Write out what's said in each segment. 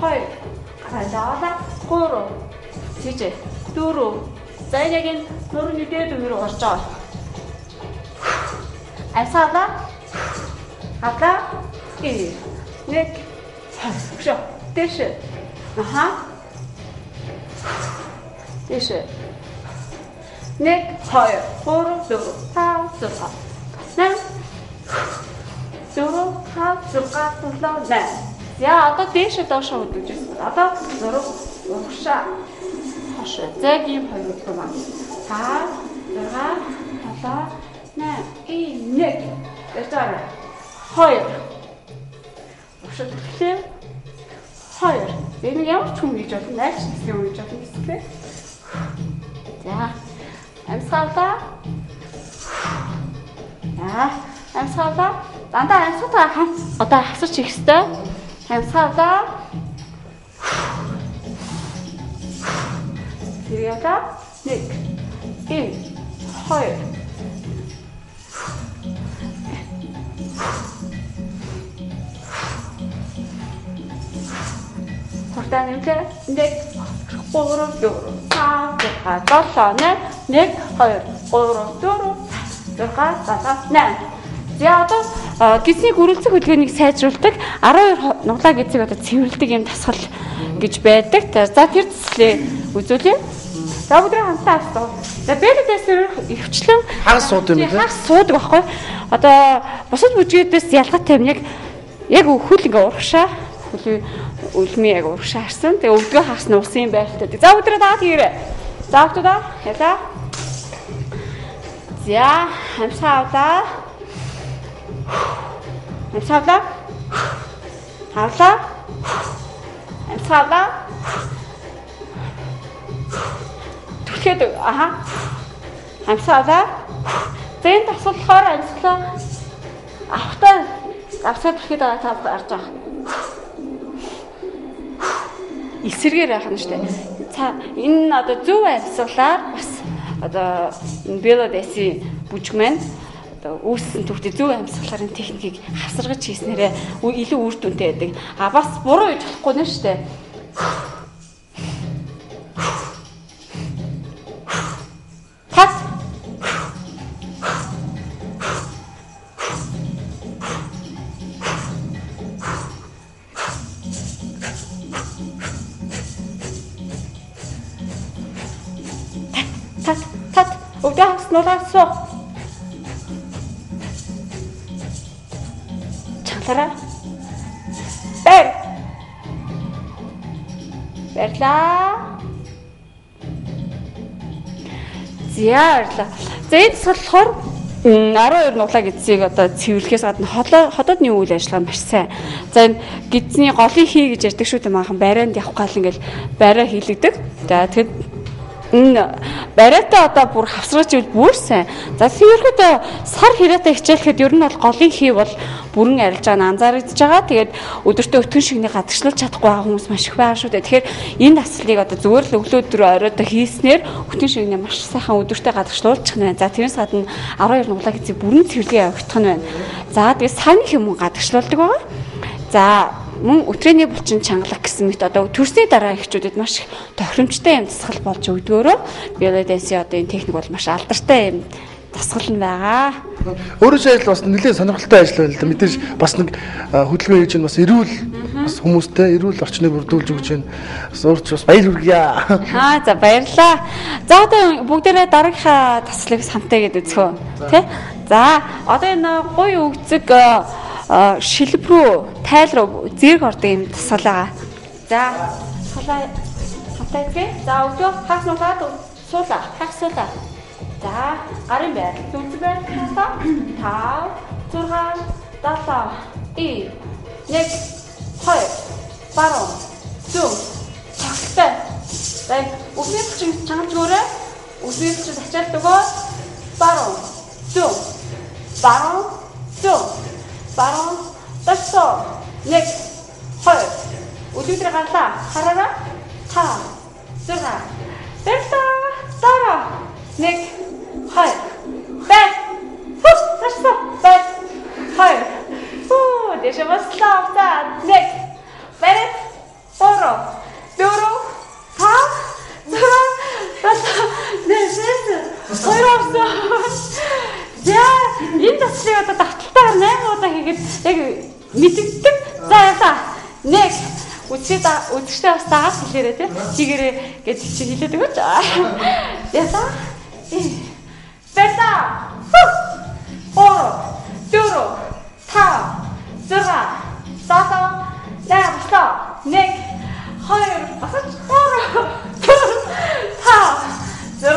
2 гараа 3 тийж 4 за яг энэ нурууны дээд үгээр орж байгаа. Амсаалаа хата и нэг шо дэш аха дэш нэг 2 3 4 5 6 нэг 4 5 6 7 8 яа одоо дээшээ доошоо хөдөлж байна. Одоо нуруу урагшаа хошоо. Яг ийм хоёр удаа маань. 5 6 7 8 1 Эцэг 2 урагшаа төлөв 2 энэ ямар ч хүн гэж болно. Найз гэсэн юм гэж болно гэстэй. За амсгаалаа. Амсгаалаа. Дандаа амсгалтаа одоо хасаж их хэвээр. Амсгаалаа. Тэрийга 1 2 Хурдан нэмлээ. 1 3 4 5 6 7 8 1 2 3 4 6 7 8 За одоо гизний гөрөлцөх хөдөлгөөнийг сайжруулдаг 12 нуглаа гизийг одоо цэвэрлдэг юм тасгал гэж байдаг. За тэр төслөө үзүүлье. За бүгд хамтдаа авсан. За бэлэдээс өвчлэн хагас суудаг юм байна. Хагас суудаг байхгүй. Одоо бусад бүжгүүдээс ялгаатай юм яг хөл ингээ урагшаа хөлийн үлмийн яг урагшаа харсан. Тэгээ өвдгөө хагас нь усын байртай. За бүгд даа тэгээрэй. За бүгд ялаа. За хамсаавлаа. Амсаалаа. Хавлаа. Амсаалаа. Түлхээд аха. Амсаалаа. Зэн тасалхаар амслаа. Авахтаа авсаа түлхээд байгаа та харж байгаа. Эсэргээр яах нь штэ. Цаа энэ одоо зөв амьсгалаар бас одоо Белодэсийн бүжиг маань үүссэн төвхтэй зөв амьсгалын техникийг хавсаргаж хийснээрээ илүү үр дүнтэй байдаг. А бас буруу гэж болохгүй нэ штэ. Хас. Хагас нуулаад суу. Чангалаараа. Бэр. Баярлаа. Зяарлаа. За энэ болохоор 12 нуглаа гэдгийг одоо цэвэрлэхээс гадна хотоодны үйл ажиллагаа маш сайн. За энэ гидсний голын хий гэж ярьдаг шүү дээ maaхан барайнд явах гал ингээл барай хийлэгдэг. За тэгэд энэ барайтай одоо бүр хавсраач ивэл бүр сайн. За ерөөдөө сар хэрэтэ хичээлэхэд ер нь бол голын хий бол бүрэн арилж байгаа нь анзаарэгдэж байгаа. Тэгээд өдөртөө өтгөн шигний гадагшлуулж чадахгүй байгаа хүмүүс маш их байгаа шүү дээ. Тэгэхээр энэ таслыг одоо зүгээр л өглөөдөр оройдоо хийснээр өтгөн шигний маш сайхан өдөртөө гадагшлуулчих нь байна. За тэрнээс гадна 12 нуглаа гэсэн бүрэн цэвэрлэгээ явагдах нь байна. За тэгээд сарны хүмүүс гадагшлуулдаг байгаа. За мөн өтрээний булчин чангалах гэсэн мэт одоо төрсний дараа эхчүүдэд маш их тохиромжтой юм дасгал болж өгдгөөрөө биолоденси одоо энэ техник бол маш алдартай юм дасгал нь байгаа. Өөрөөсөө л бас нэлээд сонирхолтой ажил байна л да. Мэдээж бас нэг хөдөлгөөн хийж бас эрүүл бас хүмүүстэй эрүүл орчныг бүрдүүлж өгч байна. Бас өөрч бас баяр хүргье. За баярлаа. За одоо бүгдээрээ дараагийнхаа таслыг самтай гэдээ үзхөө. Тэ? За одоо энэ гоё өгцөг шилб рүү тайл руу зэрэг ордог юм тасгал байгаа. За тасгалаа самтай үзье. За өглөө хагас нугаад суулаа. Хагас суулаа. За гарын байр. Зүнх байр. 5 6 7 1 2 баруун зөв тогттой. За үсний булчин чангалж өгөөрэй. Үсний булчин ачаалт өгөө. Баруун зөв баруун зөв баруун тасо 1 2 өдөртөө гарлаа. Хараараа 5 6 бэлтаа дараа 1 2 бэт фус тасо бэт 2 дэше баслаа та 1 бэт боро дөрө та За энэ таслыг одоо давталтаар 8 удаа хийгээд яг мэддэг. За ясаа. 1 үдштэй бас дагаад хэлээрэй тий. Чигээрээ гэж чи хэлээд өгөөч. Ясаа. Бэта. 4 4 5 6 7 8 1 2 басаж 3 5 6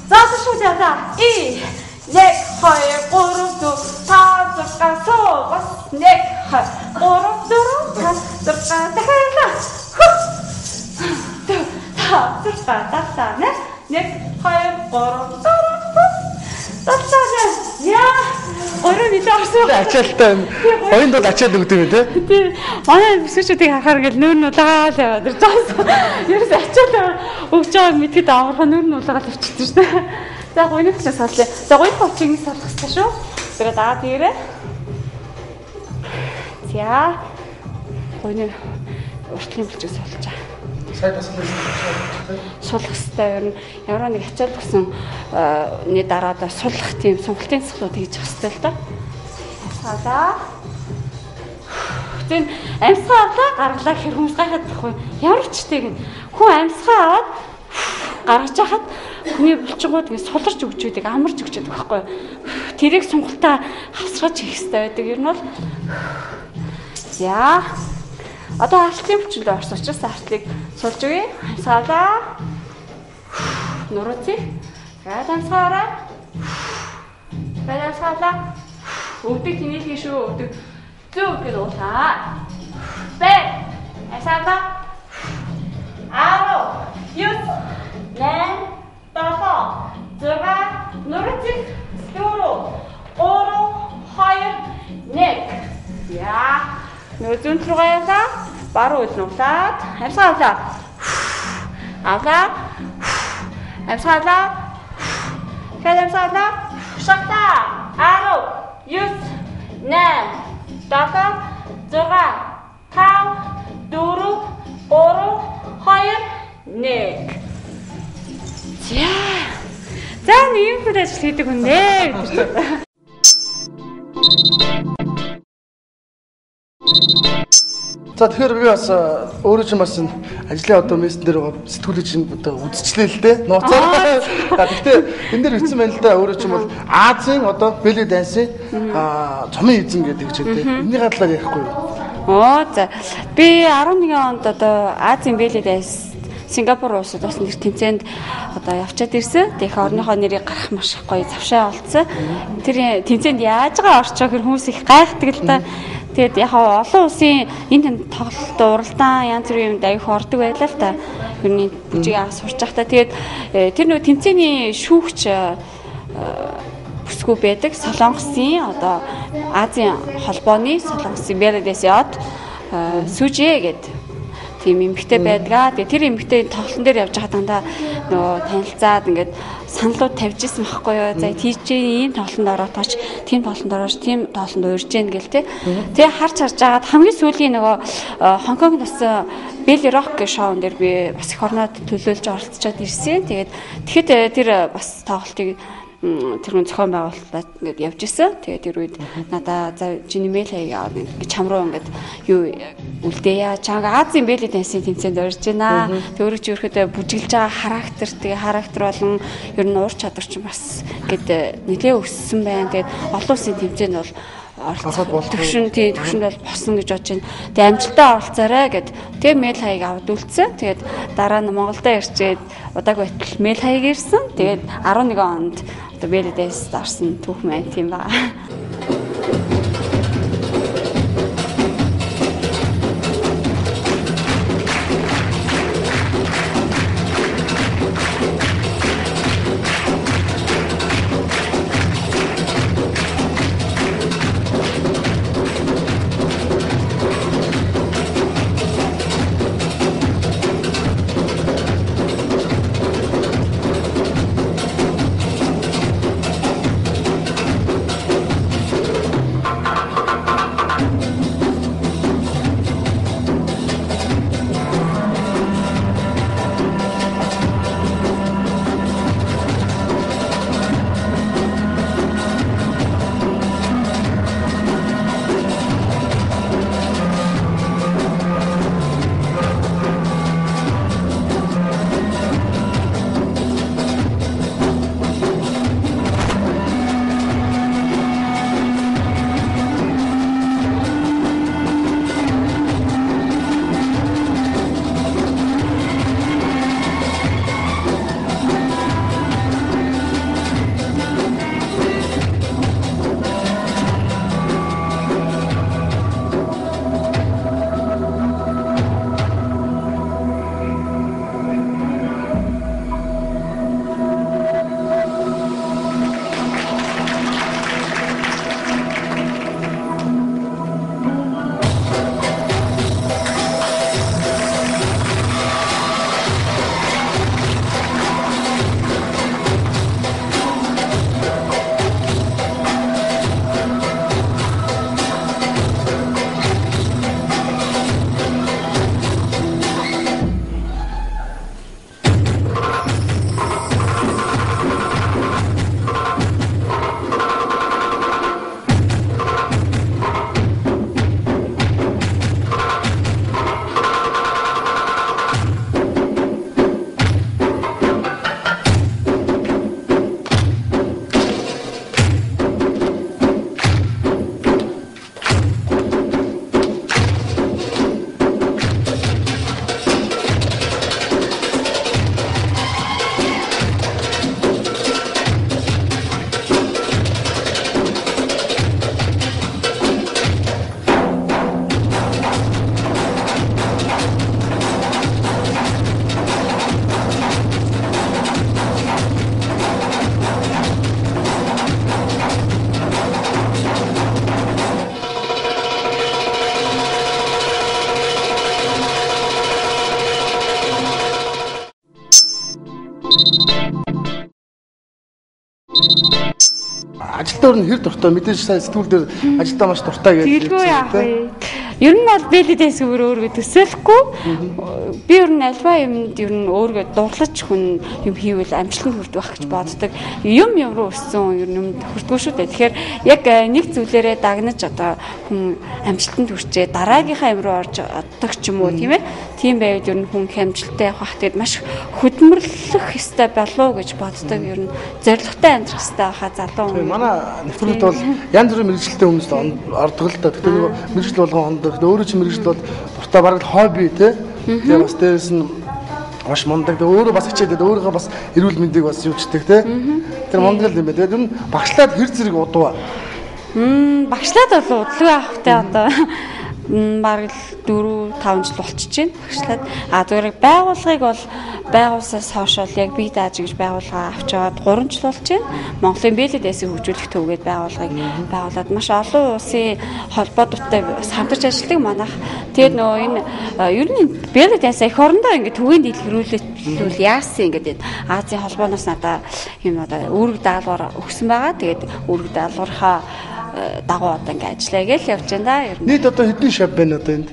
заасан шүү ясаа. 1 2 3 4 5 6 бас 1 2 3 4 5 6 дахиад 5 6 татаа 1 2 3 Яа, өөрөө нэг орсон. Ачаалтай байна. Хоёрд бол ачаал өгдөг юм тий. Манай бүсгчүүдийг харахаар гэл нүүр нь улаагаад яваад ирж байгаа. Ерөөс ачаал өгч байгааг мэдгээд аврахаа нүүр нь улаагаад авчихсан шүү дээ. За гойны бүчээс саллаа. За гойны бүчийг нь салах хэрэгтэй шүү. Тэгээд дагаад ирээ. За гойны уртлын бүчийг салж байгаа. Сайн бас сулах хэрэгтэй ер нь ямар нэг ачаал гэсэн нэг дараадаа сулах тийм сонголтын цэцлүүд хийж явах хэрэгтэй л да. Саалаа. Тэгвэл амьсгаа авлаа гаргалаа хэр хүмүүс гайхаад байхгүй ямар ч тийм хүн амьсгаа аваад гаргаж хахад хүний булчингууд ингэ суларч өгч үүдэг амарч өгч үүдэг байхгүй. Тэрийг сонголтоо хавсгаж хийх хэрэгтэй байдаг. Ер нь бол за одоо артлын бүчинд орсон учраас артлыг сулж өгье. Хамсаалаа. Нурууцыг. Хамсаараа. Хамсаалаа. Өвдөг тэнийхээ шүү. Өвдөг. Зөв гэж уулаа. Бэ. Хамсаалаа. 10 9 8 7 6 нурууцыг. 4 3 2 1 яа Нөөцөн рүүгээ явлаа. Баруун үл нуглаад амьсгаа авлаа. Авлаа. Амьсгаа авлаа. Хэд амьсгаа авлаа. Шахтаа. 10 9 8 7 6 5 4 3 2 1 За нэг юм хэд ажил хийдэг хүн нэ. За тэгэхээр би бас өөрөө ч бас ажлын одоо мессен дээр сэтгүүлч одоо үзчихлээ л дээ. Нууцаар. Гэхдээ энэ дээр бичсэн байна л да. Өөрөө ч юм бол Азийн одоо belly dance цомын эзэн гэдэг ч үгүй. Энийний талаар ярихгүй юу? За би 11 онд одоо Азийн belly dance Сингапур улсад бас нэр тэмцээнд одоо явчаад ирсэн. Тэрх орныхоо нэрийг гарах маш их гоё завшаа олцсон. Тэр тэмцээнд яаж байгаа орчоо хэр хүмүүс их гайхдаг л да. Тэгээд яг олон улсын энэ тоглолт уралдаан янз бүрийн юмд аяг ордог байлаа л та. Тэрний бүжиг сурч байхдаа тэгээд тэр нөө тэмцээний шүүгч бүсгүй байдаг. Солонгосын одоо Азийн холбооны Солонгосын Белэдэсиот Сүжээ гэдэг тийм эмэгтэй байдгаа. Тэгээ тэр эмэгтэй тоглолтын дээр явж байгаа дандаа нөгөө танилцаад ингээд саналууд тавьжсэн байхгүй юу. За тийчээ ийм тоглолтод ороод тооч, тийм тоглолтод орооч, тийм тоглолтод урьж гэн гэл тэ. Тэгээ харж хагаад хамгийн сүүлийн нөгөө Хонконгд бас Belly Rock гэх шоун дээр би бас их орнод төлөөлж оролцоод ирсэн. Тэгэхэд тэр бас тоглолтыг тэр зохион байгуулалт ингээд явж исэн. Тэгээд тэр үед надаа за чиний мэйл хаягаа ингээд чам руу ингээд юу үлдээя. Чамга Азийн belly dance-ийн тэмцээнд орж байна. Тэг өөрөө ч өөрөөдөө бүжиглж байгаа характер, тэгээ характер болон ер нь уур чадвар ч бас ингээд нэлээ өссөн байна. Тэгээд олон улсын тэмцээнд бол оролцох төвшөнд бол босно гэж бодож байна. Тэгээ амжилттай оролцоорой гэд тэгээ мэйл хаяг аваад үлдсэн. Тэгээд дараа нь Монголдо ирчээд удаагүй байтал мэйл хаяг ирсэн. Тэгээд 11 онд одоо belly dance дарсан түүх маань тийм ба. Ажилтнаар нь хэр дуртай мэдээж сайн сэтгүүл дээр ажилдаа маш дуртай гэж. Тэгэлгүй яах вэ? Ер нь бол belly dance-ээр өөрөө төсөөлөхгүй би ер нь альва юмд ер нь өөргөө дурлаж хүн юм хийвэл амжилтанд хүрдэг байх гэж боддог. Юм руу өссөн ер нь юмд хүрдэггүй шүү дээ. Тэгэхээр яг нэг зүйлээрээ дагнаж одоо хүн амжилтанд хүрчээ дараагийнхаа юм руу орж оддог ч юм уу тийм ээ. Тийм байвал ер нь хүн амжилттай явах тэгээд маш хөдөлмөрлөх ёстой болов гэж боддог. Ер нь зоригтой амьдрах ёстой байхаа залуу хүн. Манай нэвтрүүлэгт бол янз бүрийн мэрэгчлээ хүмүүс ордог л да. Гэхдээ нөгөө мэрэгжил болгон ондох. Өөрөө чи мэрэгжил бол дуртай бараг хобби тий. Тэгээ бас дээрэс нь маш мундаг. Тэгээ өөрөө бас хичээдэг. Өөрийнхөө бас эрүүл мэндийг бас юучдаг тий. Тэр мундаг юм байна. Тэгээд ер нь багшлаад хэр зэрэг удаа. Багшлаад бол удалгүй авахтай одоо бараг 4-5 жил болчихж байна. Багшлаад зүгээр байгууллагыг бол байгуулсаас хойш бол яг бие дааж гэж байгууллага авч яваад 3 жил болж байна. Монголын бэлэдээсийн хөгжүүлэх төвгээд байгууллагыг байгуулад маш олон улсын холбоодуудтай хамтарч ажилладаг манайх. Тэгээд нөгөө энэ ер нь бэлэдээс их орондоо ингэ төвийн дэлгэрүүлэл яасан ингээд Азийн холбооноос надаа юм одоо үүрэг даалгавар өгсөн байгаа. Тэгээд үүрэг даалгаврынхаа дагуу одоо ингэ ажиллая гэж явж байна да. Ер нь нийт одоо хэдэн шав байна одоо энд?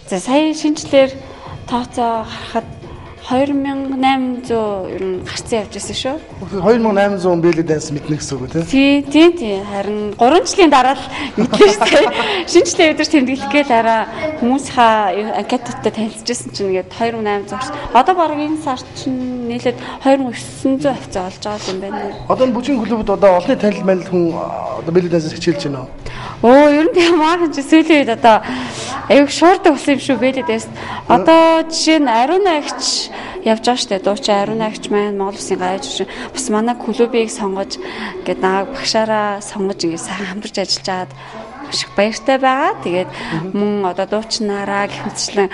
За сая шинжлэлээр тооцоо харахад 2800 ер нь гарцсан явж байсан шүү. 2800 бэлэг данс мэднэ гэсэн үг тийм. Тийм. Харин 3 жилийн дараа л мэдлээ шүү дээ. Шинжлэх өдөр тэмдэглэх гээл араа хүмүүсийнхаа анкетуудтай танилцчихсан чинь ингээд 2800. Одоо баг энэ сар чинь нийлээд 2900 хавцаа олж байгаа юм байна. Одоо энэ бүжгийн клубуд одоо олонний танил манил хүн одоо бэлэг данс хичээлж байна уу? Ер нь тийм маахан чи сүүлийн үед одоо аюуг шуурдаг болсон юм шүү бэлэдээс. Одоо жишээ нь Ариун агч явж байгаа штэ дуучин Ариун агч маань Монгол Улсын гайж бас манай клубыг сонгож ингээд нааг багшаараа сонгож ингээд сайн хамтарч ажиллаж аваад маш их баяртай байгаа. Тэгээд мөн одоо дуучнаараа гэх мэтчлэн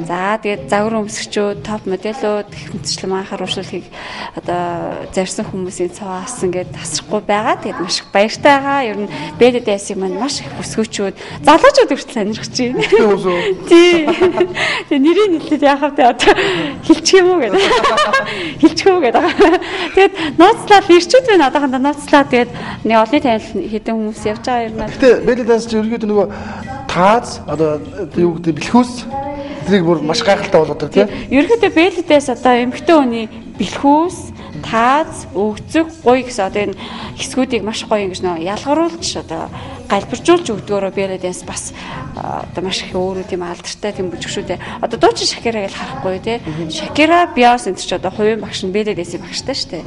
за тэгээд загвар өмсгчүүд, топ модельүүд гэх мэтчлэн маахаар уушруулахыг одоо зарьсан хүмүүсийн цаас ингээд тасрахгүй байгаа. Тэгээд маш их баяртай байгаа. Ер нь БДДС-ийн маань маш их бүсгүүчүүд, залуучууд хүртэл сонирхож байна. Тий. Тэгээд нэрийг нийлээд яхав те одоо хэлчих юм уу гэдэг. Хэлчих үү гэдэг. Тэгээд нууцлал ирчүүд байна одоохондоо нууцлаа тэгээд нэг олонний танил хэдэн хүмүүс явж байгаа юм байна. Гэтэ ерөөдөө нөгөө тааз одоо юу гэдэг бэлхүүс тэрийг бүр маш гайхалтай болгодог тийм. Ерөөдөө бэлэдээс одоо эмхтэн хүний бэлхүүс, тааз, өгцөг, гуй гэсэн одоо энэ хэсгүүдийг маш гоё ингэж нөө ялгаруулж одоо галбиржуулж өгдгөөрөө бэлэдээс бас одоо маш их өөрөө тийм алдартай тийм бүжгшүүдээ одоо дуучин Шакираг л харахгүй тий. Шакира, Бейонс энэ ч одоо хувийн багш нь бэлэдээсийн багштай шүү дээ.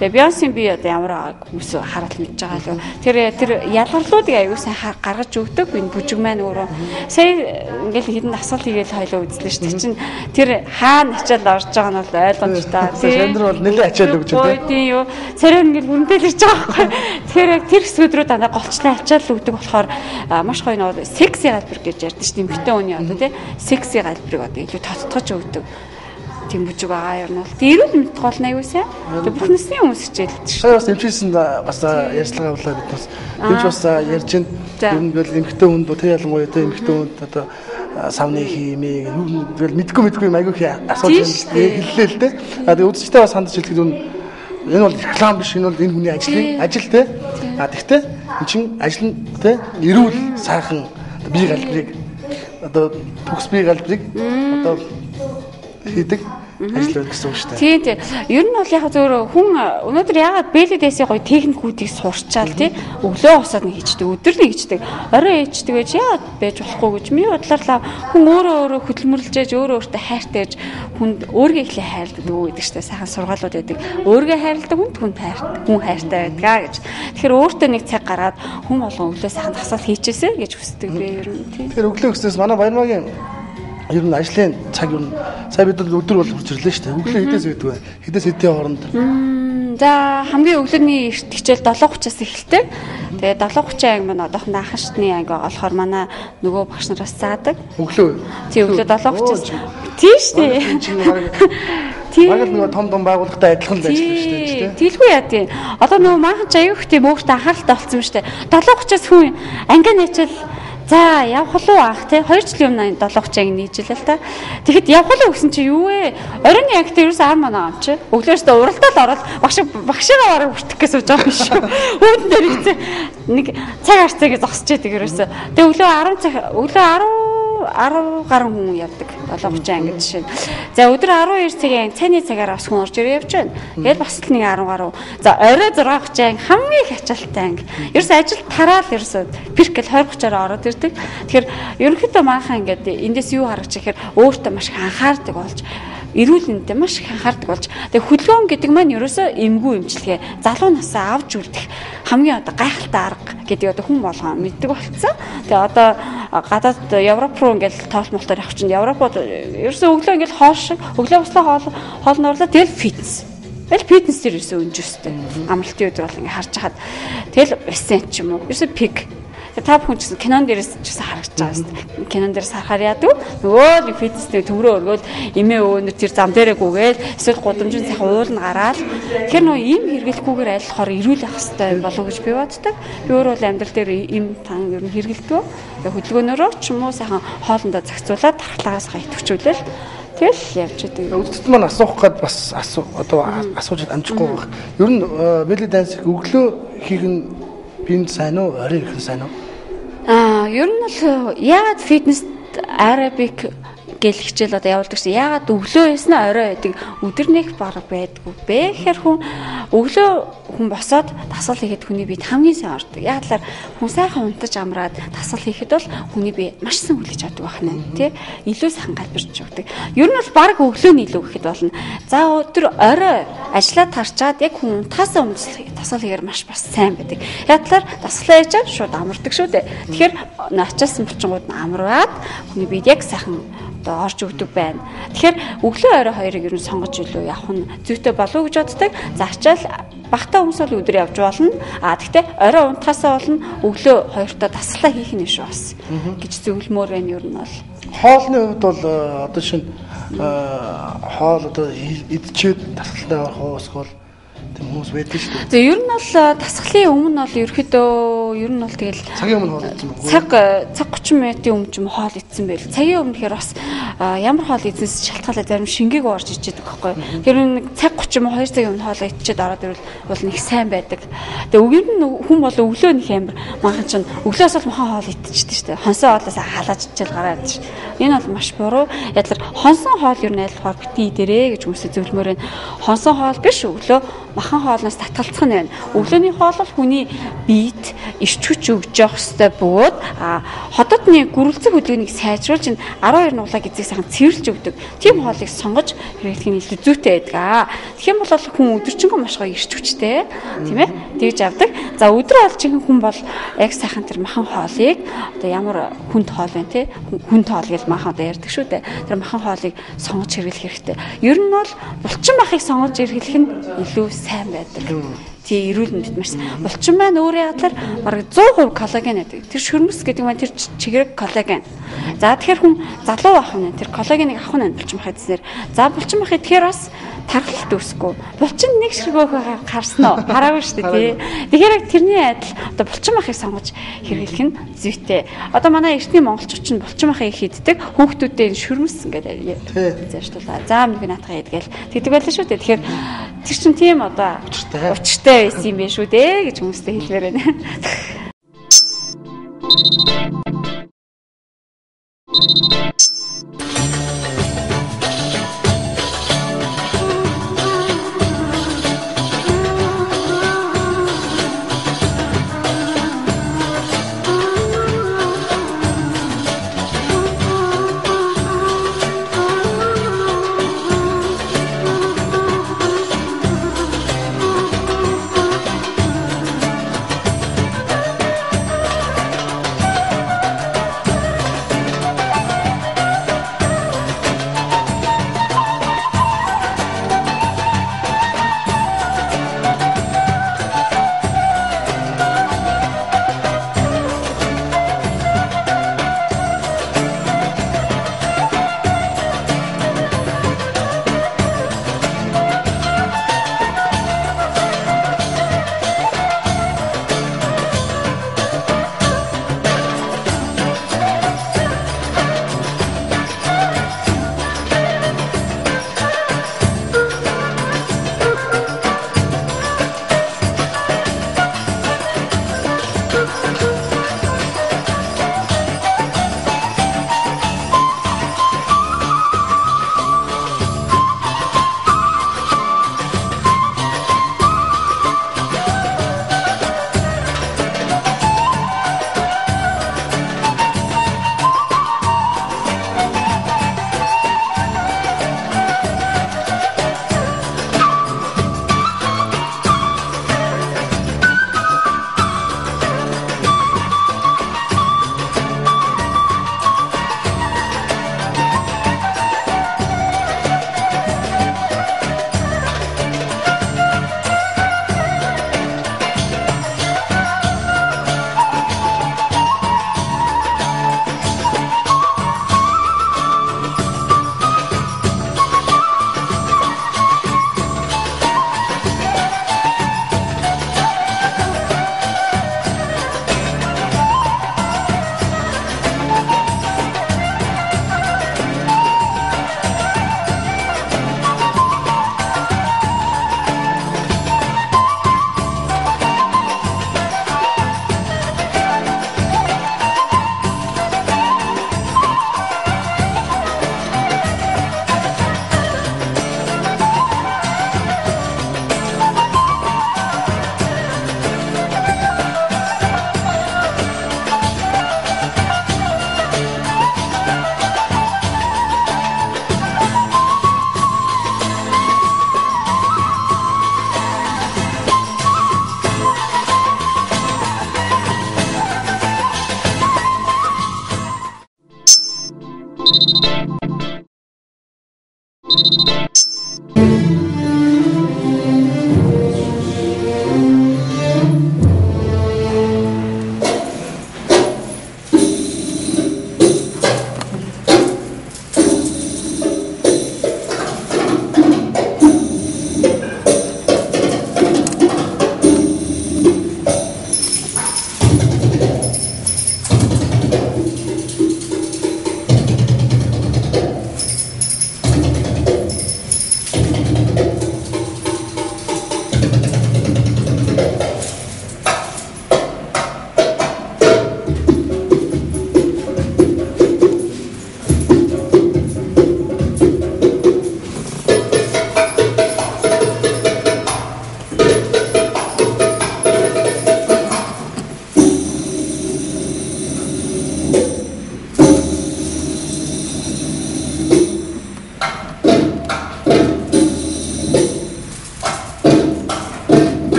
Тэгээ Бейонсын би одоо ямар хүмүүс хараал мэдж байгаа л тэр ялгарлуудыг аягүй сайн гаргаж өгдөг энэ бүжиг маань өөрөө сая ингээл хэдэн асуулт хийгээл хойлоо үзлээ шүү дээ. Чин тэр хаана ачаал орж байгаа нь бол ойлгомжтой тий. Сандр бол нэлээд ачаал өгч дээ. Тийм юу. Сарай ингээл хүрэнтэл ирж байгаа байхгүй. Тэгэхээр яг тэр хэсгүүд рүү дандаа голчлаа ачаал өгдөг болохоор маш гоё нөө секси галбир гэж ярьдэн шүү дээ. Эмхтэн хүний одоо тий секси галбирыг одоо илүү тоцтгож өгдөг тийм бүжиг байгаа юм бол эрүүл мэнд гол нь аюу сайн. Тэгээ бүх насны хүмүүс хичээлдэг шүү. Сая бас эмчилсэн бас ярьцлага авлаа бид бас эмч бас ярьж байна. Ер нь бол эмхтэн хүнд тий ялангуяа тий эмхтэн хүнд одоо савны химээ тэгэл мэдгүй юм аягүй асууж хэллээ л дээ. Тэгээ үзэгчтэй бас хандж хэлэхэд энэ бол реклам биш, энэ бол энэ хүний ажил тий. Тэгтээ эн чин ажил нь тий эрүүл сайхан бие галбирыг одоо төгс бие галбирыг одоо хийдэг ажил байна гэсэн үг шүү дээ. Тийм. Ер нь бол яг зөвөр хүн өнөөдөр яагаад бэлэдээсийн гоё техникүүдийг сурчаал тий өглөө усаад нэг хийчдэг, өдөр нэг хийчдэг, орой хийчдэг гэж яагаад байж болохгүй гэж миний бодлоор хүн өөрөө хөдөлмөрлөж өөрөө өөртөө хайртай гэж хүнд өөргөө ихлэ хайрладаг гэдэг шүү дээ. Сайхан сургаалууд байдаг. Өөргөө хайрладаг хүн хайртай байдгаа гэж. Тэгэхээр өөртөө нэг цаг гаргаад хүн болгон өглөө сайхан тасаал хийчихээсэй гэж хүсдэг би ер нь тий. Тэгэхээр өглөө гэснээс манай Баярмаагийн ер нь ажлын цаг ер нь сая бид өдөр бол хурж ирлээ шүү дээ. Өглөө хэдээс үйдэг вэ? Хэдээс хэдийн хооронд? За хамгийн өглөөний хичээл 7:30-аас эхэлдэг. Тэгээ 7:30 анги маань одоохондоо анхан шатны анги болохоор манай нөгөө багш нараас заадаг. Өглөө. Тийм өглөө 7:30-аас. Тийм шүү дээ. Тийм. Багт нөгөө том байгууллагатай адилхан л ажилладаг шүү дээ. Тэлгүй яа тийм. Одоо нөгөө maaхан ч аюух тийм өөртөө анхааралтай болсон юм шүү дээ. 7:30-аас хүн анги нэчэл за явах уу ах тий 2 жилийн өмнө 7:30 анги нийжилээ л та. Тэгэхэд явах уу гэсэн чи юу вэ? Оройн анги дээр ерөөсөө 10 манаа ам чи. Өглөөс уралдаал ороод багшигаа бараг хүртэх гэсэн үг жоо биш шүү. Өөдөн дээр их нэг цаг харцааг зогсож яадаг ерөөсөө. Тэгээ өглөө 10 цаг өглөө 10 гаруй хүн явдаг 7:30 анги жишээ. За өдөр 12 цагийн цайны цагаар бас хүн орж ирээ явж байна. Тэгээд бас л нэг 10 гаруй. За орой 6:30 анги хамгийн их ачаалттай анги. Ерөөс ажил тараал ерөөсөө перкэл 20:30-аар ороод ирдэг. Тэгэхээр ерөнхийдөө манайхаа ингээд эндээс юу харагч ихээр өөртөө маш их анхаардаг болж эрүүл мэндэд маш их анхаардаг болж тэгээ хөдөлгөөн гэдэг маань ерөөсөө эмгүү эмчилгээ залуу насаа авч үлдэх хамгийн одоо гайхалтай арга гэдэг одоо хүн болгоо мэддэг болцсон. Тэгээ одоо гадаад Европ руу ингээд тоолмолтоор явах чинь Европод ерөөсөө өглөө ингээд хоол шиг өглөө буслаа хоолны орлоо тэгэл фитнес. Тэгэл фитнес дээр ерөөсөө өнжөөстэй. Амралтын өдөр бол ингээд харж хахад тэгэл бассейн ч юм уу ерөөсөө пик. Та бүхэн ч гэсэн кинон дээрээс ч гэсэн харагдаж байгаа юм. Кинон дээрээс харахаар яадаг. Нөгөө нэг фитнестэй төмрөө өргөөл эмээ өвөнөр тэр зам дээрээ гүгээл эсвэл гудамжийн сайхан уул нь гараад тэгэхээр нөгөө им хэрэглэхгүйгээр айлхаар ирүүл ах хэвээр болов гэж би боддог. Би өөрөө бол амьдрал дээр им тан ер нь хэрэглэдэг. Хөдөлгөөнөөрөө ч юм уу сайхан хоолндоо зохицуулаад тархлагаас хайтвчүүлэл тэгэл явж идэг. Өдөрт маань асуух гээд бас асууж амжихгүй байх. Ер нь belly dance өглөө хийх нь бинд сайн уу, орой хийх нь сайн уу? Ер нь бол яагаад фитнес аэробик гэл хичээл одоо явуулдаг чинь яагаад өглөө яснаа орой байдаг өдөр нэг баг байдгүй бэ гэхээр өглөө хүн босоод дасгал хийхэд хүний биед хамгийн сайн ордог. Яг талаар хүн сайхан унтаж амраад дасгал хийхэд бол хүний бие маш сайн хүлээж авдаг байна тий. Илүү сайхан галбирч өгдөг. Ер нь бол баг өглөөний илүү гэхэд болно. За өдөр орой ажиллаад тарчаад яг хүн унтахаас өмнө дасгал хийхээр маш бас сайн байдаг. Яг талаар дасгалаа хийж шууд амардаг шүү дээ. Тэгэхээр ачаасан булчингууд нь амраад хүний биед яг сайхан орж өгдөг байна. Тэгэхээр өглөө орой хоёрыг ер нь сонгож илүү явах нь зүйтэй болов уу гэж боддог. За ачаал багтаа хүмүүс бол өдөр явж болно. Гэхдээ орой унтахаасаа болно өглөө хоёртоо дасгалаа хийх нь шүү бас гэж зөвлөмөр байна ер нь бол. Хоолны хувьд бол одоо шинэ хоол одоо идчихэд дасгалтай авах уу эсвэл тийм хүмүүс байдаг шүү дээ. За ер нь бол дасгалын өмнө бол ерөөхдөө ер нь бол тэгэл цагийн өмнө хоол идсэн байна. Цаг 30 минутын өмнө ч юм хоол идсэн байл. Цагийн өмнө гэхээр бас ямар хоол идсэнээс шалтгаалаад зарим шингээг орж ичээд байгаа байхгүй. Тэр нэг цаг 30 юм 2 цагийн өмнө хоол идчихэд ороод ирвэл бол нэг сайн байдаг. Тэгээ ер нь хүн бол өглөө нэг амар манхан чинь өглөөс бол махан хоол идчихдэг шүү дээ. Хонсон хоолоос халааж ичээл гараад ш. Энэ бол маш буруу. Ядлаар хонсон хоол ер нь айлхаар битгий дээрээ гэж хүмүүсээ зөвлөмөр байна. Хонсон хоол биш өглөө махан хоолноос татгалцах нь байна. Өглөөний хоол бол хүний биед ирч хүч өгж явах ёстой бөгөөд хотодны гүрэлцэг хөдөлгөөнийг сайжруулж 12 нуглааг эзэг сайхан цэвэрлж өгдөг. Тийм хоолыг сонгож хэрэглэх нь илүү зүйтэй байдаг. Тэгэх юм бол хүн өдөржингөө маш гоё ирч хүчтэй тийм ээ тэгж авдаг. За өдөр олж ихэнх хүн бол яг сайхан тэр махан хоолыг одоо ямар хүнд хоол вэ те хүнд хоол гэж махан одоо ярьдаг шүү дээ. Тэр махан хоолыг сонгож хэрэглэх хэрэгтэй. Ер нь бол булчин махыг сонгож хэрэглэх нь илүү сайн байдаг. Тий эрүүл мэндэд маш булчин маань өөрөө яатлаар бараг 100% коллаген байдаг. Тэр шөрмөс гэдэг маань тэр чигэрэг коллаген. За тэгэхээр хүн залуу байх нь тэр коллагеныг авах нь булчин мах эзнэр. За булчин мах идэхээр бас тархалт үүсэхгүй. Булчин нэг ширгөөхөө харснаа хараагүй шүү дээ тий. Тэгэхээр тэрний адил одоо булчин махыг сонгож хэрэглэх нь зүйтэй. Одоо манай эртний монголчууд ч булчин махыг хийддэг. Хүүхдүүдээ шөрмөс ингээд заашлуулаа. За нэг наатахаа идгээл тэгдэг байлаа шүү дээ. Тэгэхээр тэр чинь тийм одоо учиртай байсан юм биш үү дээ гэж хүмүүстэй хэлмээр байна.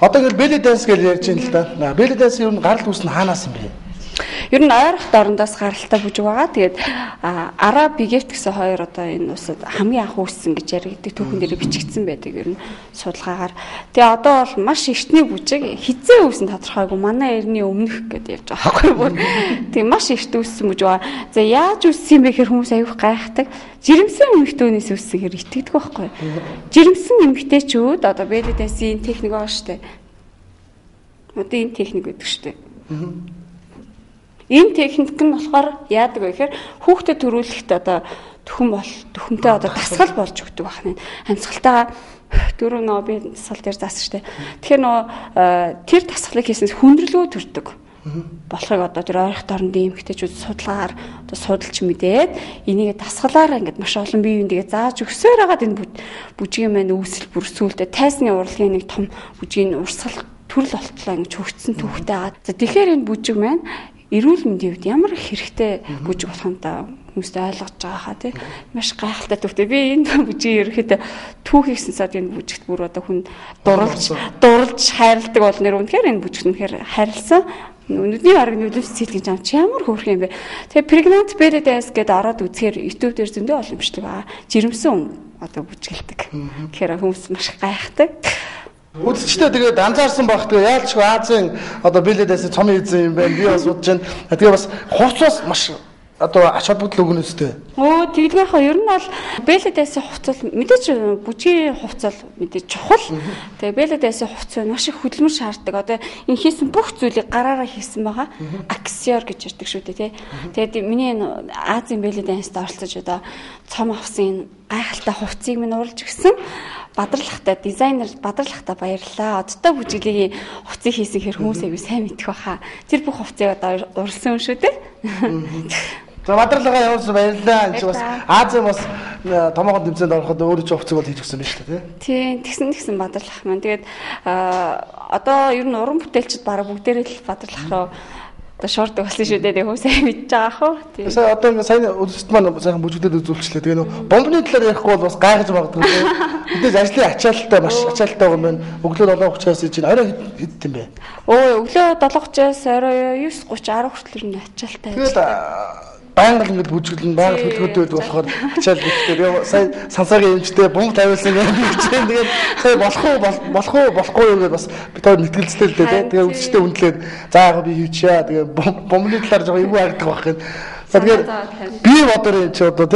Одоо ингэ belly dance гэж ярьж байна л да. Belly dance юу гарал үүс нь хаанаас юм бэ? Ер нь ойрох дорндоос гаралтай бүжиг байгаа. Тэгээд Араа Бигефт гэсэн хоёр одоо энэ усад хамгийн анх үүссэн гэж яригддаг түүхэн дээр бичигдсэн байдаг ер нь судалгаагаар. Тэгээ одоо бол маш эртний бүжиг хизээ үүсэн тодорхойгүй манай эртний өмнөх гэдээ явж байгаа байхгүй бүр. Тэгээ маш эрт үүссэн бүжиг байгаа. За яаж үүссэн юм бэ гэхээр хүмүүс аюух гайхдаг. Жирэмсэн эмэгтэйнээс үүссэн хэр итгэдэг байхгүй. Жирэмсэн эмэгтэйчүүд одоо belly dance-ийн техник байгаа шүү дээ. Одоо энэ техник гэдэг шүү дээ. Энэ техник нь болохоор яадаг вэ гэхээр хүүхдэд төрүүлэхэд одоо төхөмтэй одоо дасгал болж өгдөг байна. Амьсгалтайгаа дөрөв нөө би дасгал дээр заасан штэ. Тэгэхээр нөө тэр дасгалыг хийснээр хүндрэлгөө төрдөг. Болохыг одоо тэр ойрох дорндын эмэгтэйчүүд судалгаагаар одоо судалж мэдээд энийг дасгалаар ингээд маш олон бие биендээ зааж өгсөөр хагаад энэ бүжгийн маань үүсэл бүрсүүлдэ тайсны урлагийн нэг том бүжгийн урсгал төрөл болтлоо ингэж хөгжсөн түүхтэй агаад. За тэгэхээр энэ бүжиг маань эрүүл мэндийн хувьд ямар их хэрэгтэй бүжиг болох юм та хүмүүстэй ойлгож байгаа хаа тий маш гайхалтай түүхтэй. Би энэ бүжиг ерөөхдөө түүхийг сонсоод энэ бүжигт бүр одоо хүн дурлж хайрладаг бол нэр үнэхээр энэ бүжигт үнэхээр хайрлсан. Нүдний арга нөлөөс цэлгэж ам чи ямар хөөрх юм бэ. Тэгээ pregnant belly dance гэдээ ороод үзэхээр YouTube дээр зөндөө олон имжлэг аа. Жирэмсэн одоо бүжгэлдэг. Тэгэхээр хүмүүс маш гайхдаг. Үзэгчтэй тэгээд анзаарсан байх тэгээ яалчгүй Азийн одоо belly dance цомын эзэн юм байна. Би бас бодож байна. Тэгээ бас хувцас маш одоо ач холбогдол өгнөстэй. Тэглэхээ ер нь бол belly dance-ийн хувцас мэдээж бүжгийн хувцас мэдээж чухал. Тэгээ belly dance-ийн хувцас маш их хөдөлмөр шаарддаг. Одоо энэ хийсэн бүх зүйлийг гараараа хийсэн байгаа. Аксиор гэж ярьдаг шүү дээ тий. Тэгээд миний энэ Азийн belly dance-д оролцож одоо цом авсан энэ гайхалтай хувцсыг минь урлж өгсөн. Бадралхтай дизайнер бадралхтай баярлалаа. Одтой бүжиглийг хувцсыг хийсэн хэр хүмүүсээ би сайн мэдэх байхаа. Тэр бүх хувцсыг одоо урсан юм шүү дээ. За бадралгаа явуулсан баярлалаа. Энд бас Азийн бас томоохон тэмцээнд ороход өөрөө ч хувцсыг бол хийж өгсөн байна шүү дээ тий. Тэгсэн бадралах маань. Тэгээд одоо ер нь уран бүтээлчд бараг бүгдээрээ л бадралах руу одоо шордог болсон шүү дээ. Хүмүүс сайн мэдж байгаа хөө. Тий. Сая одоо ингээ сайн өдөст маань сайхан бүжигдэд үзүүлчихлээ. Тэгээ нөө бомбны талаар ярихгүй бол бас гайхаж магадгүй. Эдээс ажлын ачаалттай маш ачаалттай юм байна. Өглөө 7:30-аас ижин орой хэд юм бэ? Өглөө 7:30-аас орой 9:30 10 хүртэл нь ачаалттай. Тэгээд байнга л ингэ бүжиглэн байнга төлөвлөдөд болохоор ачаал гэхдээ сая сансагийн эмчтэй бомб тавиулсан гэж хэлчихсэн. Тэгээд сая болох уу болохгүй юу гэдээ бас би тоо нэтгэлцтэй л дээ. Тэгээд үзчтэй үнэлээд за яг би хийчихье. Тэгээд бомбны талаар жоо эвгүй харагдах байх юм. Тэгэхээр би бодор юм чи одоо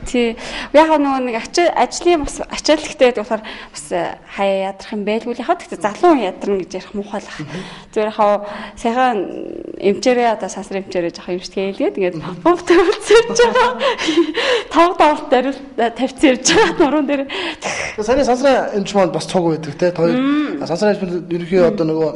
тий. Яг нөгөө нэг ажлын бас ачаалттай болохоор бас хаяа ядрах юм байлгүй л яхаа. Гэхдээ залуу ядарна гэж ярих муухай л ах. Зүгээр хаа сайхан эмчээрээ одоо сасар эмчээрээ жоох юмштэй хэлгээд ингээд бомб тавьчихж байгаа. Тав давалт даруул тавьчихж байгаа нуруунд дээр. Саяны сасрын эмч маань бас цуг байдаг те. Хоёр сасрын эмч ерөнхий одоо нөгөө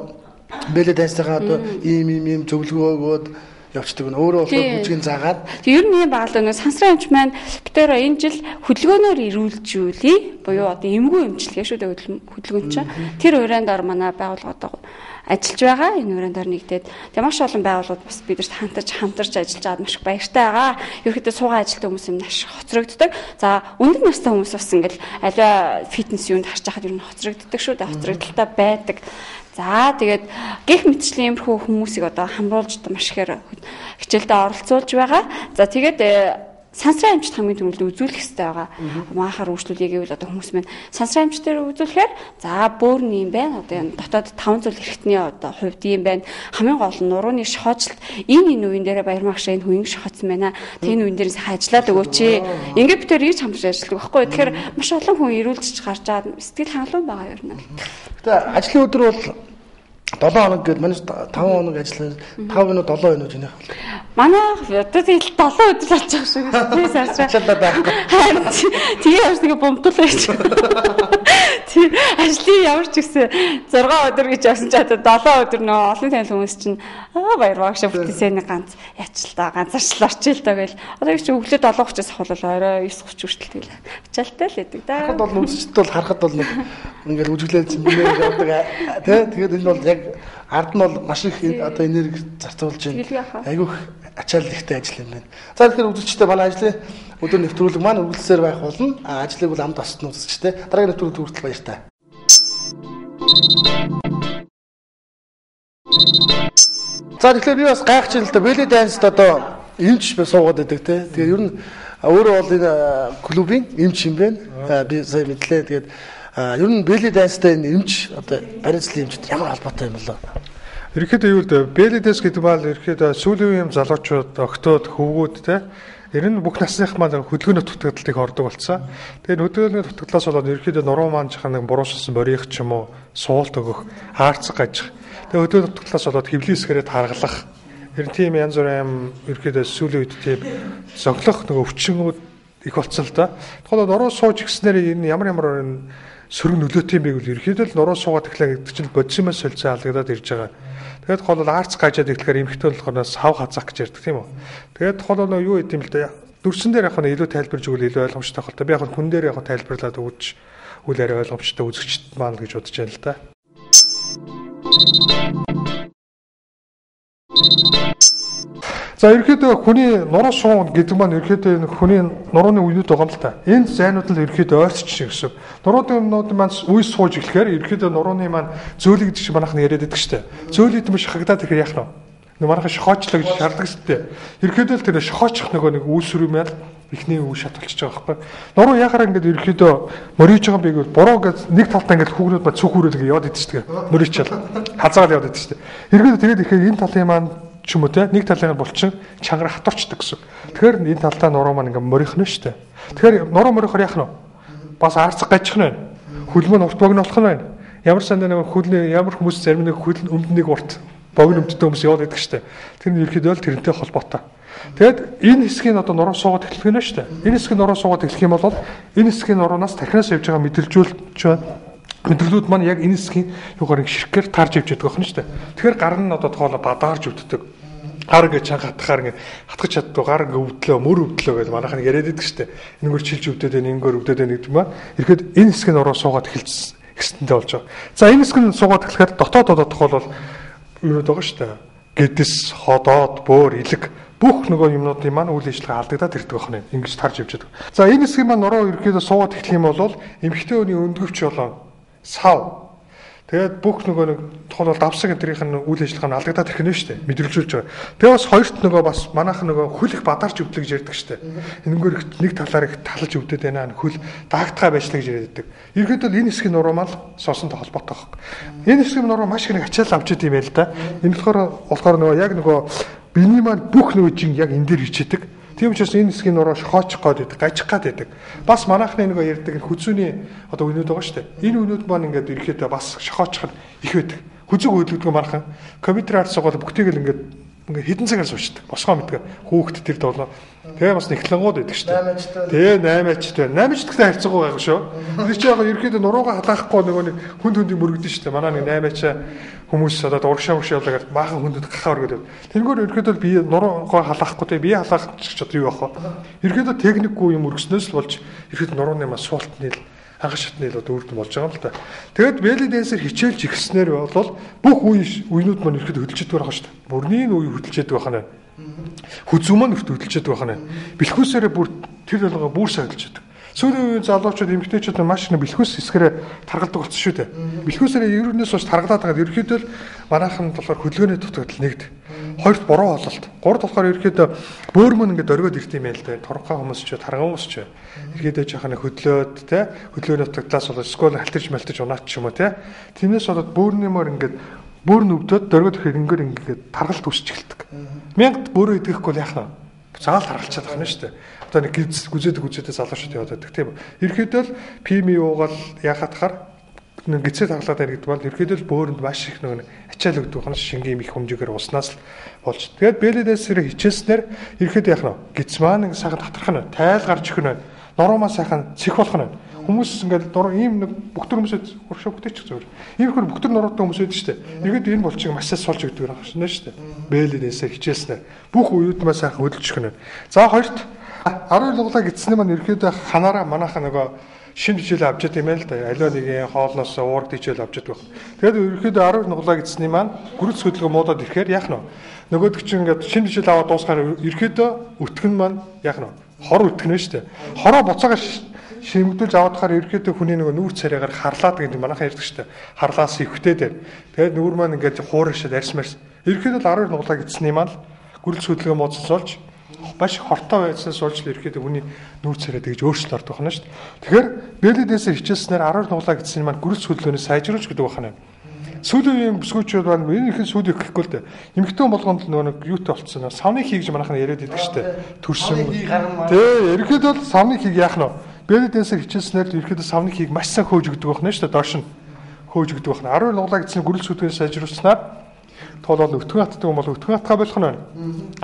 belly dance-ийнхаа одоо ийм зөвлөгөө өгөөд явцдаг нь. Өөрөө бол бүжгийн заагаад. Ер нь юм баглаа нөө сансрын эмч маань битээр энэ жил хөдөлгөөнөөр ирүүлжүүлээ. Буюу одоо эмгүү эмчилгээ шүү дээ хөдөлгөөн чинь. Тэр урайнд ор манай байгууллага одоо ажиллаж байгаа. Энэ урайнд ор нэгдээд тэгээ маш олон байгууллагууд бас бидэрт хамтарч ажиллаж аваад маш их баяртай байгаа. Ерөнхийдөө суугаа ажилтдаг хүмүүс юм маш хоцрогддог. За өндөр настай хүмүүс бас ингээл аливаа фитнес юунд харж байхад ер нь хоцрогддог шүү дээ. Хоцрогдолтой байдаг. За тэгээд гих мэтчлийн иймэрхүү хүмүүсийг одоо хамруулж маш ихээр хичээлдээ оролцуулж байгаа. За тэгээд сансрын эмчт хамгийн түрүүнд үзүүлэх хэрэгтэй байгаа. Маахаар үйлчлүүлээ гэвэл одоо хүмүүс маань сансрын эмч дээр үзүүлэхээр за бөөрн юм байна. Одоо энэ дотоод 500 эрхтний одоо хувьд юм байна. Хамгийн гол нь нурууны шохоочлолт энэ үеийн дээр баяр магшаа энэ хүн шохоцсон байна. Тэгээ үеийн дээрээс ажиллаад өгөөч. Ингээд бид тэр ийж хамтарч ажилладаг байхгүй. Тэгэхээр маш олон хүн ирүүлж гарч байгаа сэтгэл хангалуун байгаа юм байна. Гэтэ ажлын өдөр бол 7 хоног гээд манай 5 хоног ажиллаад 5 минут 7 минут гинэ. Манай одоо тэгэл 7 өдөр болж байгаа шүү. Тийм сарсаа. Тэгээ яаж нэг бомтуулаа гэж. Тийм ажлын ямар ч гэсэн 6 өдөр гэж явсан ч одоо 7 өдөр нөө олон танил хүмүүс чинь баяр багшаа бүтээсэний ганц яач л та ганцаарчлаа орчил та гээл. Одоо их ч өглөө 7:30-аас хавлал орой 9:30 хүртэл тэгэл. Ачаалтай л байдаг да. Харахад бол үзчихэд бол харахад бол нэг ингээл үжиглэн цэмбэнээр явдаг тий. Тэгээд энэ бол яг ард нь бол маш их одоо энерги зарцуулж байна. Айгүйх ачаал ихтэй ажил юм байна. За тэгэхээр үзэгчтэй манай ажлын өдөр нэвтрүүлэг маань үргэлжлэлээр байх болно. Ажлыг бол амд осд нь үзэгчтэй. Дараагийн нэвтрүүлэг хүртэл баяртай. За тэгэхээр би бас гайхаж л да belly dance одоо эмч суугаад байдаг те. Тэгээд ер нь өөрөө бол энэ клубын эмч юм байна. Би сая мэдлээ. Тэгээд ер нь belly dance-тай энэ эмч одоо барилцлын эмчд ямар холбоотой юм болоо? Ерөнхийдөө юу вэ? Belly dance гэдэг бол ерөнхийдөө сүүлийн үеийн залуучууд, октод, хөвгүүд те ер нь бүх насных маань хөдөлгөөний дутагдалтыг ордог болсон. Тэгээд хөдөлгөөний дутагдлаас болоод ерөнхийдөө нуруу маань жахан нэг буруушсан борих ч юм уу, суулт өгөх, хаарцаг гажих. Тэгээд хөдөлгөөний дутагдлаас болоод хөвлөсгөрөд харгалах. Ер нь тийм янз бүрийн ерөнхийдөө сүүлийн үед тийм зоглох нэг өвчнүүд их болсон л да. Тэгэхээр нуруу сууж гиснээр энэ ямар сөрөг нөлөөтэй юм бэ гэвэл ерөнхийдөө л нуруу суугаад эхлэх гэдэг чинь бодисмос солилцоо алдагдаад ирж байгаа. Тэгээд гол бол арц гажаад ирэхээр эмхтэй болохоор сав хазах гэж ярьдаг тийм үү. Тэгээд гол нь юу гэдэм бэл дээ. Дүрсэн дээр яг нь илүү тайлбарж өгвөл илүү ойлгомжтой байх л та. Би яг хүн дээр яг тайлбарлаад өгч үл арай ойлгомжтой үзэгчд маань гэж бодож байна л да. За ерөөдөө хүний нуруу суун гэдэг маань ерөөдөө хүний нурууны үеуд байгаа юм л та. Энэ зайнууд л ерөөдөө ойрцчих гэсэн. Нурууны маань үе сууж эхлэхээр ерөөдөө нурууны маань зөөлөг гэдэг чинь манайх нь яриад байдаг шүү дээ. Зөөлөд юм шахагдаад ирэхээр яах вэ? Манайхан шохоочлоо гэж шаарддаг шүү дээ. Ерөөдөө л тэр шохоочих нэг үүсвэр юм ял ихний үе шаталчихж байгаа байхгүй. Нуруу яхаар ингээд ерөөдөө мөрийж байгаа юм бэ гэвэл буруу гэж нэг талтаа ингээд хүүгнүүд ба цүх хүрээд яваад идэв шүү дээ. Мөрийчл хазаагаад яваад идэв шүү дээ. Ерөөдөө тэгээд ихээр энэ талын маань ч юм уу те нэг талын булчин чангаар хатуурчдаг гэсэн. Тэгэхээр энэ талдаа нуруу маань ингээм морихно шүү дээ. Тэгэхээр нуруу морихоор яах нь вэ? Бас арцах гажих нь байна. Хөлмөө урт богинолох нь байна. Ямар санд нэг хөлний ямар хүмүүс зарим нэг хөл өмднийг урт богино өмддөг хүмүүс яваад байдаг шүү дээ. Тэр нь ерөөдөө л тэрнтэй холбоотой. Тэгэд энэ хэсгийг одоо нуруу суугаад эхлэх нь шүү дээ. Энэ хэсгийг нуруу суугаад эхлэх юм бол энэ хэсгийн нуруунаас тархинаас явж байгаа мэдрэлжүүлж байна. Мэдрэлүүд маань яг энэ хэсгийн юугаар ширхгээр тарж ивж байдаг байна шүү дээ. Тэгэхээр гар нь одоо тоолоо бадаарж өвддөг. Гар гэж чанга хатахаар ингээ хатгах чаддгүй гар ингээ өвдлөө, мөр өвдлөө гэж манайх нь яриад байдаг шүү дээ. Энэгээр чилж өвдөд байна, энэгээр өвдөд байна гэдэг юм аа. Ирэхэд энэ хэсгийн нуруу суугаад эхэлсэн гэсэндээ болж байгаа. За энэ хэсгийн суугаад эхлэхээр дотоод бол юу байгаа шүү дээ. Гэдэс, ходоод, бөөр, илэг бүх нөгөө юмнуудын маань үйл ажиллагаа алдагдаад ирдэг байна. Ингэж тарж ивж байгаа. За энэ хэсгийн маань нуруу ерөөдөө суугаад эхлэх юм бол эмхтэй хүний өндгөвч болоо сав. Тэгээд бүх нөгөө нэг тухайн бол давсаг энтрийн үйл ажиллагаа нь алдагдаад ирэх нь шүү дээ. Мэдрэлжүүлж байгаа. Тэгээд бас хоёрт нөгөө бас манайхан нөгөө хөл их бадарч өвдлөө гэж ярьдаг шүү дээ. Энэгээр нэг талаар их талж өвдөд байна. Хөл даагтгаа байшлаа гэж ярьдаг. Ерөнхийдөө энэ хэсгийн нуруу маань соосонтой холбоотой байна. Энэ хэсгийн нуруу маш их нэг ачаал авч идэм байл та. Энэ болохоор нөгөө яг нөгөө биений маань бүх нөгөө жин яг энэ дээр ичээдэг. Тийм учраас энэ хэсгийн нуруу шохоочих гээд байдаг, гажих гээд байдаг. Бас манайхны нөгөө ярьдаг хүзүүний одоо үнүүд байгаа шүү дээ. Энэ үнүүд маань ингээд ирэхэд бас шохоочих их байдаг. Хүзүүг хөдөлгдөг манайхан компьютер ард сугаад бүгдийг л ингээд ингээ хідэн цагаар суучдаг. Босгоо мэддэг. Хүүхэд тэр долоо. Тэгээ бас нэгтлэнгууд байдаг шүү дээ. 8 Тэгээ 8 ачтай. 8 ачтай харьцангуй гайгүй шүү. Тэр чинь яг ерөөхдөө нуруугаа халаахгүй нөгөө нэг хүнд хөндийг мөрөгдөн шүү дээ. Манай нэг 8 ачаа хүмүүс одоо урагшаа явуулаад баахан хүндэд гахаа өргөдөв. Тэнгүүр ерөөхдөө би нуруугаа халаахгүй те би халаах ч одоо юу яах вэ? Ерөөхдөө техникгүй юм өргснөөс л болж ерөөхдөө нурууны мас суултны хагас шатны л одоо үрдэн болж байгаа юм л да. Тэгэд белли дэнсэр хичээлж ихснээр бол бүх үеийнүүд маань ерөөхдөө хөдөлж идэх байгаа шүү дээ. Мөрний үе хөдөлж идэх байх нь. Хүзүү маань хөдөлж идэх байх нь. Бэлхүүсээрээ бүр тэр болгоо бүр сайдалж идэх. Сүүлийн үеийн залуучууд эмэгтэйчүүд маш их бэлхүүс хэсгэрээ таргалдаг болсон шүү дээ. Бэлхүүсээрээ ерөнөөс хойш таргалаад байгаа. Ерөөхдөө л манайхан болохоор хөдөлгөөний дутагдал нэгд. Хоёрт буруу бололт. Гурав болохоор ерөөхдөө бөөр мөн ингээд оргиод ирд юм яа л дээ. Турхаа хүмүүс ч тарган хүмүүс ч. Ерөөдөө жоохон хөдлөөд те хөдөлгөөний дутагдлаас болоод скол халтарч малтарч унаач ч юм уу те. Тиймээс болоод бөөрниймөр ингээд бөөр нүвдөд дөргөд ихээр ингээд таргалт үүсч эхэлдэг. Мянгад бөөрөө идэхгүй л яах вэ? Заал таргалчаад байна шүү дээ. Одоо нэг гүзэдэг залуучууд яваад байдаг тийм. Ерөөдөө л пими уугаал яхад хахаар нэг гизээ таглаад байна гэдэг бол ерөөдөө л бөөрөнд маш их нэг ачаал өгдөг хана шингийн их хэмжээгээр уснаас л болж. Тэгээд бэлэдээсээр хичээснээр ерөөдөө яах нь гиз маань нэг сайхан татрах нь тайл гарч ирэх нь нуруумаа сайхан цэх болох нь хүмүүс ингээд нуруу ийм нэг бүхтэр хүмүүсэд уршаа бүтээчих зүгээр. Ийм хөр бүхтэр нуруутай хүмүүс байдаг шүү дээ. Ерөөдөө энэ болчих маш суулж өгдөг юм байна шүү дээ. Бэлэдээсээр хичээснээр бүх уюудмаа сайхан хөдөлчих нь. За хоёрт 12 нуглаа гидсний маань ерөөдөө ханаараа манайхаа нөгөө шинэ хичээл авч яд юм байл да. Аливаа нэгэн хоолноос уурд хичээл авч яддаг. Тэгээд ерөөдөө 12 нуглаа гидсний маань гүрэлц хөдөлгөөн муудаад ирэхээр яах нь нөгөөдөг чинь ингээд шинэ хичээл аваад дуусгаар ерөөдөө өтгөн маань яах нь хор өтгөнэ шүү дээ. Хороо буцаагаар шимэгдүүлж аваад хахаар ерөөдөө хүний нөгөө нүүр царайгаар харлаад гэдэг манайхаа ярьдаг шүү дээ. Харлаас ивхтэй дээр. Тэгээд нүүр маань ингээд хуурашаад арьсмарс. Ерөөдөө 12 нуглаа гидсний маань гүрэлц хөдөлгөөн муудсалж маш хортой байцаас болж л ерөөдөө хүний нүүр царай тэгж өөрчлөлт ордог байна шүү дээ. Тэгэхээр бэлэдээсээ хичээснээр 12 нуглаа гидсний маань гүрэлц хөдөлгөөний сайжруулж гэдэг байна. Сүүлийн бүсгүүчүүд маань энэ ихэн сүүл гэхгүй л дээ. Эмэгтэй болгонд л нөгөө юутай болцсон. Савны хийж манайхан яриад идэг шүү дээ. Төрсөн. Тэ ерөөдөө л савны хийг яах нь бэлэдээсээ хичээснээр л ерөөдөө савны хийг маш сайн хөөж өгдөг байна шүү дээ. Доош нь хөөж өгдөг байна. 12 нуглаа гидсний гүрэлц хөдөлгөөний сайжруулснаар тоолол өтгөн хатдаг юм бол өтгөн хатгаа болох нь байна.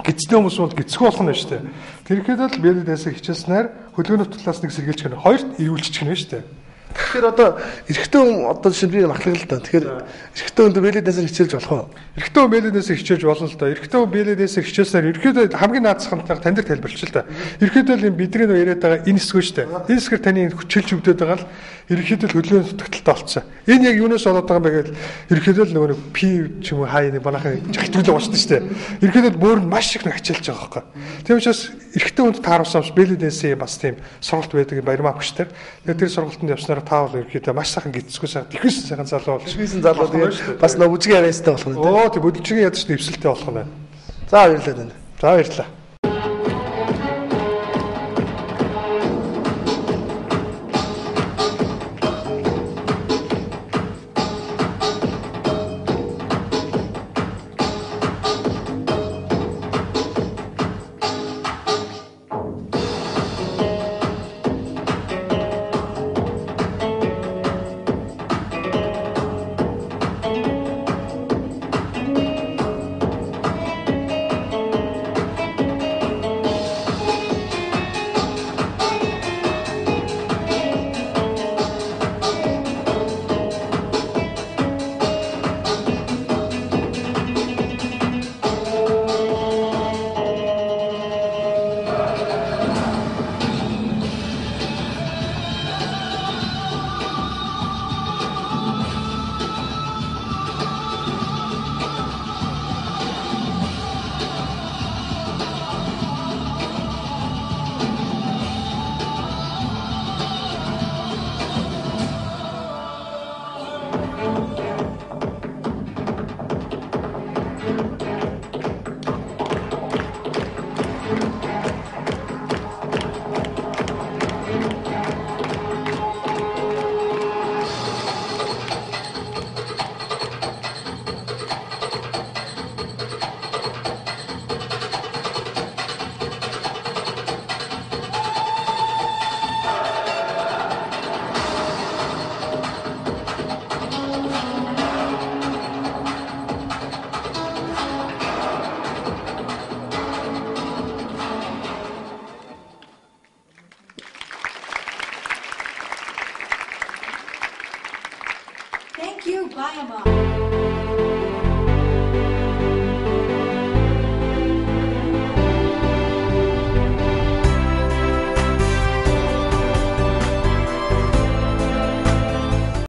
Гидсний хүмүүс бол гидсгүй болох нь шүү дээ. Тэрхэд л бэлэдээсээ хичээснээр хөдөлгөөний талаас нэг сэргийлж гэнэ. Хоёрт эрүүлчих гэнэ шүү дээ. Тэгэхээр одоо эрэгтэй хүн одоо жишээ би махлагл л да. Тэгэхээр эрэгтэй хүнд бэлэдээсээ хичээлж болох уу? Эрэгтэй хүн бэлэдээсээ хичээж болно л да. Эрэгтэй хүн бэлэдээсээ хичээснээр ерөөдөө хамгийн наадсахантайг тань дээр тайлбарлаж л да. Ерөөдөө л бидний нөө яриад байгаа энэ хэсгөө шүү дээ. Энэ хэсгэр таны хүчилж өгдөд байгаа л ерөөдөө хөдөлгөөний дутагдaltaй болцсон. Энэ яг юунаас болоод байгаа юм бэ гэвэл ерөөдөө л нөгөө пи ч юм уу хай нэг банахын жигтүүлээ уушдаг шүү дээ. Ерөөдөө л бөөр нь маш их нэг ачаалж байгаа байхгүй. Тийм учраас эрэгтэй хүнд тааруулсан бэлэдээсээ бас тийм сургалт байдаг баярмаа багштай. Тэгээд тэр сургалтанд явснаар таавал ерөөдөө маш сайхан гидсгүй сайхан тэхвсэн сайхан залуу болж. Тэхвсэн залуу тэгээд бас нөө бүжгийн яриастай болох нь. Оо тийм бүжгийн ядаж дэвсэлтэй болох нь. За баярлалаа тань. За баярлалаа. you. Bye, Emma.